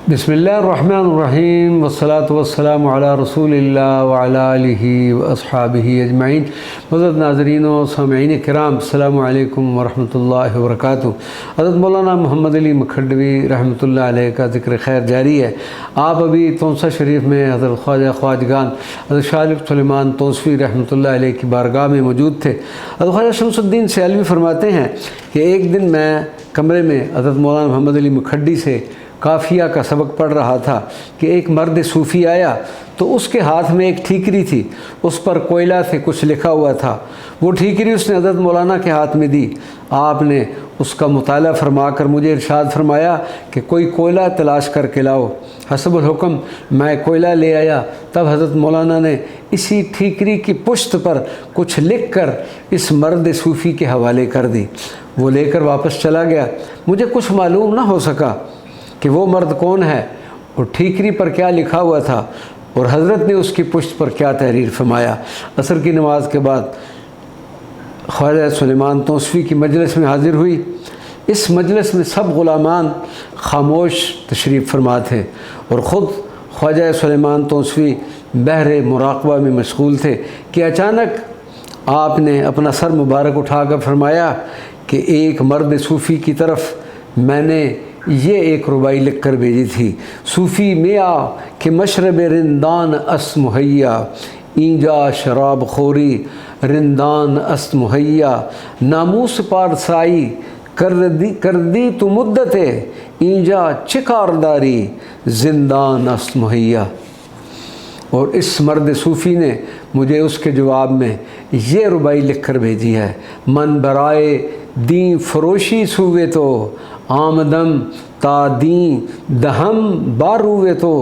बिस्मिल्लाहिर्रहमानिर्रहीम वस्सलातु वस्सलामु अला रसूलिल्लाह व अला आलिहि व अस्हाबिहि अजमईन। मुअज़्ज़ज़ नाज़रीन व सामिईन किराम, अस्सलामु अलैकुम व रहमतुल्लाहि व बरकातुहू। हज़रत मौलाना मोहम्मद अली मखडवी रहमतुल्लाह अलैह का ज़िक्र खैर जारी है। आप अभी तौसा शरीफ में हज़रत ख्वाजा ख्वाजगान हज़रत शाह सुलेमान तौसवी रहमतुल्लाह अलैह की बारगाह में मौजूद थे। हज़रत ख्वाजा शमसुद्दीन सियालवी फरमाते हैं कि एक दिन मैं कमरे में हज़रत मौलाना मोहम्मद अली मखडी से काफ़िया का सबक पढ़ रहा था कि एक मर्द सूफ़ी आया तो उसके हाथ में एक ठीकरी थी, उस पर कोयला से कुछ लिखा हुआ था। वो ठीकरी उसने हज़रत मौलाना के हाथ में दी। आपने उसका मुताला फरमा कर मुझे इरशाद फरमाया कि कोई कोयला तलाश करके लाओ। हसबुल हुक्म मैं कोयला ले आया। तब हज़रत मौलाना ने इसी ठीकरी की पुश्त पर कुछ लिख कर इस मर्द सूफ़ी के हवाले कर दी। वो लेकर वापस चला गया। मुझे कुछ मालूम ना हो सका कि वो मर्द कौन है और ठीकरी पर क्या लिखा हुआ था और हज़रत ने उसकी पुश्त पर क्या तहरीर फरमाया। असर की नमाज के बाद ख्वाजा सुलेमान तौसवी की मजलिस में हाज़िर हुई। इस मजलिस में सब ग़ुलामान खामोश तशरीफ़ फरमा थे और ख़ुद ख्वाजा सुलेमान तौसवी बहरे मुराक़बा में मशगूल थे कि अचानक आपने अपना सर मुबारक उठाकर फरमाया कि एक मर्द सूफ़ी की तरफ मैंने ये एक रुबाई लिख कर भेजी थी। सूफ़ी मिया के मशरब रिंदान अस मुहैया, ईंजा शराब खोरी रिंदान अस मुहैया, नामूस पारसाई कर दी तो मुद्दते, ईंजा चिकारदारी जिंदान अस मुहैया। और इस मर्द सूफ़ी ने मुझे उसके जवाब में ये रुबाई लिख कर भेजी है। मन बराए दी फरोशी सूवे तो आमदम तादी दहम बारूवे तो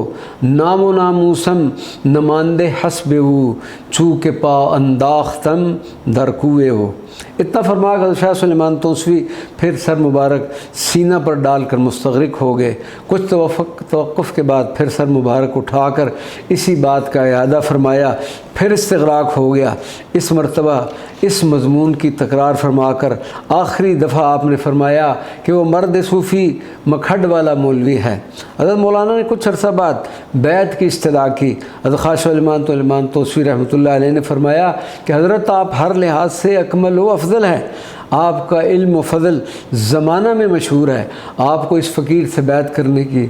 नामो नामूसम नमांदे हसबेऊ चूके पा अंदाख्तम दरकुए हो। इतना फरमा कर शाह सुलेमान तौसवी फिर सर मुबारक सीना पर डालकर मुस्तग़रिक़ हो गए। कुछ तवक़्क़ुफ़ के बाद फिर सर मुबारक उठाकर इसी बात का इआदा फरमाया, फिर इस्तिग़राक़ हो गया। इस मरतबा इस मज़मून की तकरार फरमाकर आखिरी दफ़ा आपने फरमाया कि वो मर्द सूफ़ी मखड वाला मौलवी है। हज़रत मौलाना ने कुछ अरसा बाद बैत की इस्तदा की। हज़रत ख्वाजा सुलेमान तौसवी रहमतुल्लाह अलैह ने फरमाया कि हज़रत आप हर लिहाज से अकमल व अफजल हैं। आपका इल्म व फ़ज़ल ज़माना में मशहूर है। आपको इस फ़कीर से बैत करने की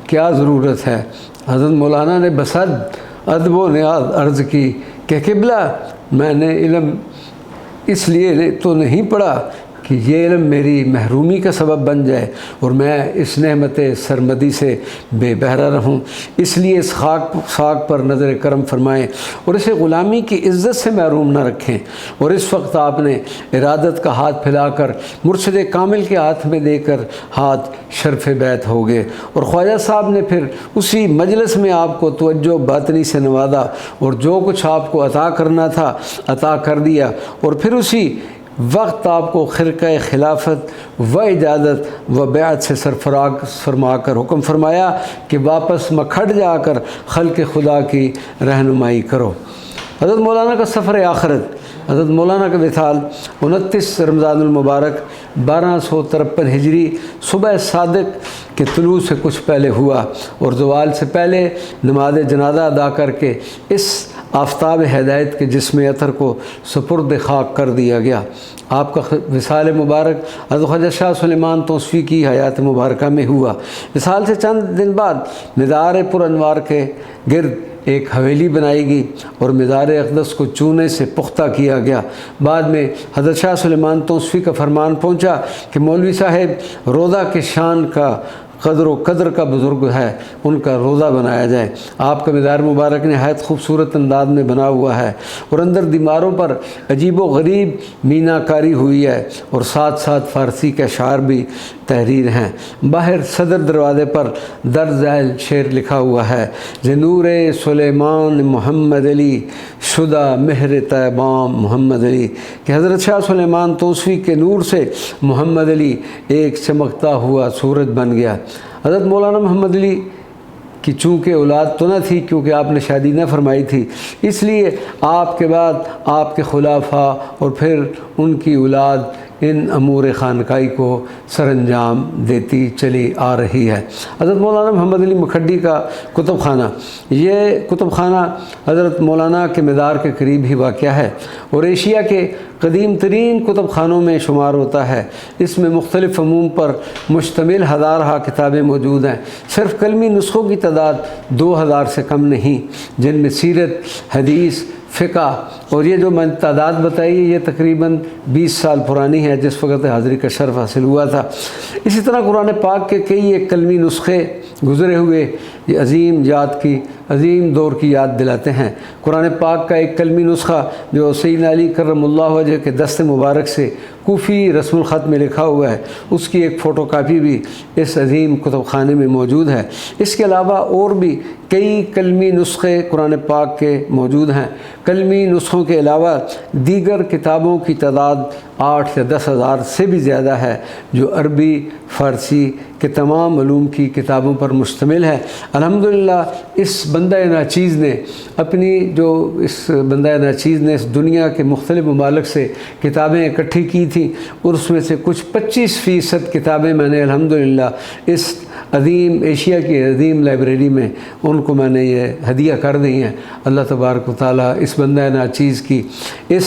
क्या ज़रूरत है। हज़रत मौलाना ने बसद अदब व नियाज़ अर्ज़ की कि क़िबला मैंने इल्म इसलिए तो नहीं पढ़ा कि ये इल्म मेरी महरूमी का सबब बन जाए और मैं इस नेमत सरमदी से बेबहरा रहूं, इसलिए इस खाक पर नज़र करम फरमाएँ और इसे ग़ुलामी की इज़्ज़त से महरूम न रखें। और इस वक्त आपने इरादत का हाथ फैलाकर मुर्शिद कामिल के हाथ में देकर हाथ शर्फ़ बैत हो गए। और ख्वाजा साहब ने फिर उसी मजलिस में आपको तवज्जो बातनी से नवाजा और जो कुछ आपको अता करना था अता कर दिया। और फिर उसी वक्त आपको खिरक़े खिलाफत व इजाज़त व बैत से सरफराज फरमा कर हुक्म फरमाया कि वापस मखड जाकर खल्क़ खुदा की रहनुमाई करो। हज़रत मौलाना का सफ़र आखिरत। हज़रत मौलाना का विसाल 29 रमज़ानुल मुबारक 1253 हिजरी सुबह सादिक के तुलू से कुछ पहले हुआ और ज़वाल से पहले नमाज जनाजा अदा करके इस आफ्ताब हिदायत के जिस्म अतर को सुपुर्द खाक कर दिया गया। आपका विसाल मुबारक हज़रत ख्वाजा शाह सुलेमान तौसवी की हयात मुबारका में हुआ। विसाल से चंद दिन बाद मिदार पुरअनवार के गिर्द एक हवेली बनाई गई और मिदार अक़दस को चूने से पुख्ता किया गया। बाद में हज़रत शाह सुलेमान तौसवी का फरमान पहुँचा कि मौलवी साहब रोज़ा के शान का कदर का बुज़ुर्ग है, उनका रोज़ा बनाया जाए। आपका मिदार मुबारक नहायत खूबसूरत अंदाज में बना हुआ है और अंदर दीवारों पर अजीब व गरीब मीनाकारी हुई है और साथ साथ फ़ारसी के अशार भी तहरीर हैं। बाहर सदर दरवाज़े पर दर ज़ैल शेर लिखा हुआ है, ज़नूर सुलेमान मोहम्मद अली शुदा मेहर तैबाम मोहम्मद अली, कि हज़रत शाह सुलेमान तौसवी के नूर से मोहम्मद अली एक चमकता हुआ सूरज बन गया। हज़रत मौलाना मोहम्मद अली कि चूँकि औलाद तो न थी क्योंकि आपने शादी न फरमाई थी, इसलिए आपके बाद आपके खुलाफा और फिर उनकी औलाद ان امور خانقاہی کو سر انجام دیتی چلی آ رہی ہے۔ حضرت مولانا محمد علی مکھڈی کا کتب خانہ، یہ کتب خانہ حضرت مولانا کے مدار کے قریب ہی واقع ہے اور ایشیا کے قدیم ترین کتب خانوں میں شمار ہوتا ہے۔ اس میں مختلف فنون پر مشتمل ہزارہ کتابیں موجود ہیں۔ صرف قلمی نسخوں کی تعداد 2000 سے کم نہیں، جن میں سیرت، حدیث، فقہ، اور یہ جو میں نے تعداد بتائی یہ تقریباً 20 سال پرانی ہے جس وقت حاضری کا شرف حاصل ہوا تھا۔ اسی طرح قرآن پاک کے کئی ایک کلمی نسخے گزرے ہوئے یہ عظیم دور کی یاد دلاتے ہیں۔ قرآن پاک کا ایک کلمی نسخہ جو سیدنا علی کرم اللہ وجہ کے دست مبارک سے کوفی رسم الخط میں لکھا ہوا ہے، اس کی ایک فوٹو کاپی بھی اس عظیم کتب خانے میں موجود ہے۔ اس کے علاوہ اور بھی کئی کلمی نسخے قرآن پاک کے موجود ہیں۔ کلمی نسخوں کے علاوہ دیگر کتابوں کی تعداد 8 یا 10 ہزار سے بھی زیادہ ہے جو عربی، فارسی کے تمام علوم کی کتابوں پر مشتمل ہے۔ الحمدللہ اس بندہ ناچیز نے اس دنیا کے مختلف ممالک سے کتابیں اکٹھی کی تھیں اور اس میں سے کچھ 25% کتابیں میں نے الحمدللہ اس عظیم ایشیا کی عظیم لائبریری میں ان کو میں نے یہ ہدیہ کر دی ہیں۔ اللہ تبارک و تعالیٰ اس بندہ ناچیز کی اس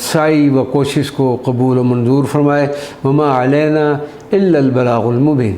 سعی و کوشش کو قبول و منظور فرمائے۔ وما علینا الا البلاغ المبین۔